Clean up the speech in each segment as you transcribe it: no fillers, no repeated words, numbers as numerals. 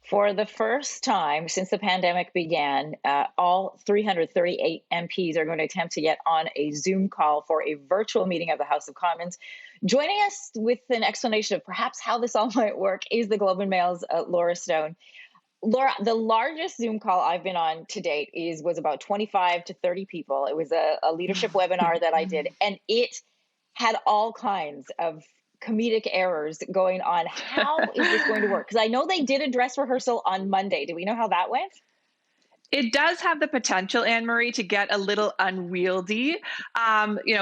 For the first time since the pandemic began, all 338 MPs are going to attempt to get on a Zoom call for a virtual meeting of the House of Commons. Joining us with an explanation of perhaps how this all might work is the Globe and Mail's Laura Stone. Laura, the largest Zoom call I've been on to date was about 25 to 30 people. It was a leadership webinar that I did, and it had all kinds of comedic errors going on. How is this going to work? Because I know they did a dress rehearsal on Monday. Do we know how that went? It does have the potential, Anne Marie, to get a little unwieldy.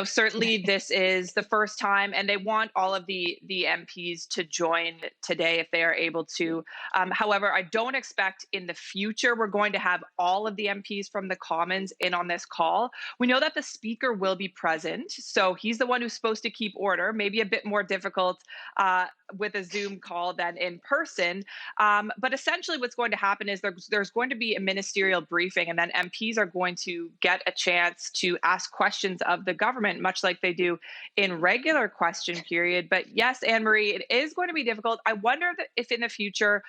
Certainly this is the first time, and they want all of the MPs to join today if they are able to. However, I don't expect in the future we're going to have all of the MPs from the Commons in on this call. We know that the Speaker will be present, so he's the one who's supposed to keep order. Maybe a bit more difficult with a Zoom call than in person. But essentially what's going to happen is there's going to be a ministerial briefing, and then MPs are going to get a chance to ask questions of the government, much like they do in regular question period. But yes, Anne Marie, it is going to be difficult. I wonder if in the future,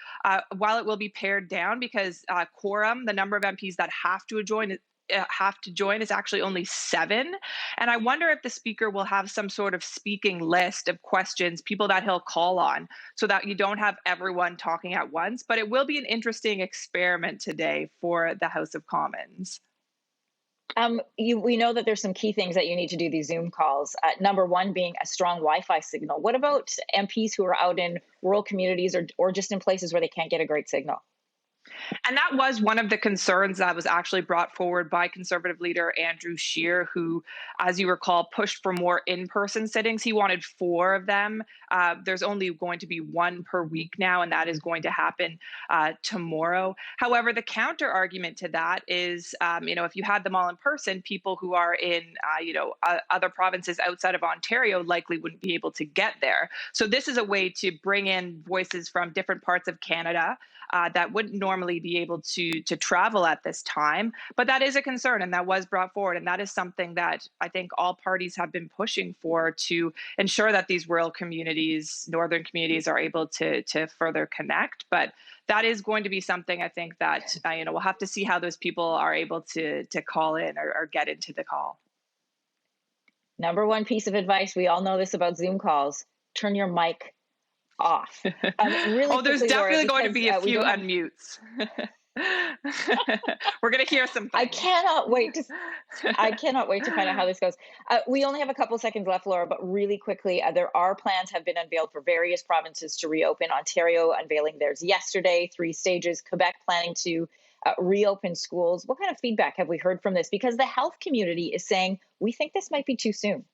while it will be pared down because quorum, the number of MPs that have to join is actually only 7. And I wonder if the Speaker will have some sort of speaking list of questions, people that he'll call on, so that you don't have everyone talking at once. But it will be an interesting experiment today for the House of Commons. We know that there's some key things that you need to do these Zoom calls. Number one being a strong Wi-Fi signal. What about MPs who are out in rural communities or just in places where they can't get a great signal? And that was one of the concerns that was actually brought forward by Conservative leader Andrew Scheer, who, as you recall, pushed for more in-person sittings. He wanted 4 of them. There's only going to be 1 per week now, and that is going to happen tomorrow. However, the counter argument to that is, if you had them all in person, people who are in, other provinces outside of Ontario likely wouldn't be able to get there. So this is a way to bring in voices from different parts of Canada that wouldn't normally be able to travel at this time. But that is a concern, and that was brought forward. And that is something that I think all parties have been pushing for, to ensure that these rural communities, northern communities, are able to further connect. But that is going to be something I think that, we'll have to see how those people are able to call in or get into the call. Number one piece of advice, we all know this about Zoom calls: turn your mic off. Really there's quickly, Laura, definitely going to be a we few don't have- unmutes. We're going to hear some things. I cannot wait to find out how this goes. We only have a couple seconds left, Laura, but really quickly, there are plans have been unveiled for various provinces to reopen. Ontario unveiling theirs yesterday, 3 stages. Quebec planning to reopen schools. What kind of feedback have we heard from this? Because the health community is saying, we think this might be too soon.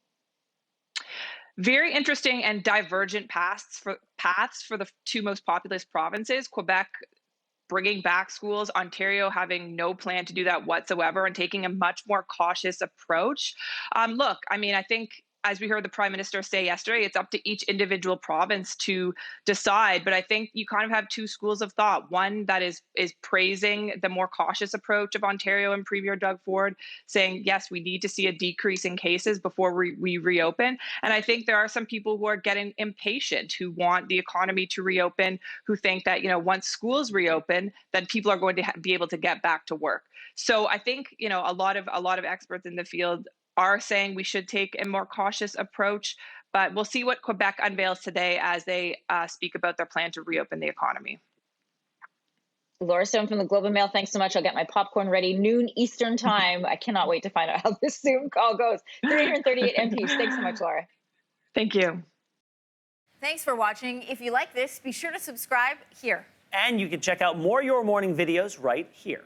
Very interesting and divergent paths for the 2 most populous provinces. Quebec bringing back schools, Ontario having no plan to do that whatsoever and taking a much more cautious approach. I think, as we heard the Prime Minister say yesterday, it's up to each individual province to decide. But I think you kind of have 2 schools of thought. One that is praising the more cautious approach of Ontario and Premier Doug Ford, saying, yes, we need to see a decrease in cases before we reopen. And I think there are some people who are getting impatient, who want the economy to reopen, who think that, once schools reopen, then people are going to be able to get back to work. So I think, a lot of experts in the field are saying we should take a more cautious approach, but we'll see what Quebec unveils today as they speak about their plan to reopen the economy. Laura Stone from the Globe and Mail, thanks so much. I'll get my popcorn ready. Noon Eastern time. I cannot wait to find out how this Zoom call goes. 338 MPs. Thanks so much, Laura. Thank you. Thanks for watching. If you like this, be sure to subscribe here. And you can check out more Your Morning videos right here.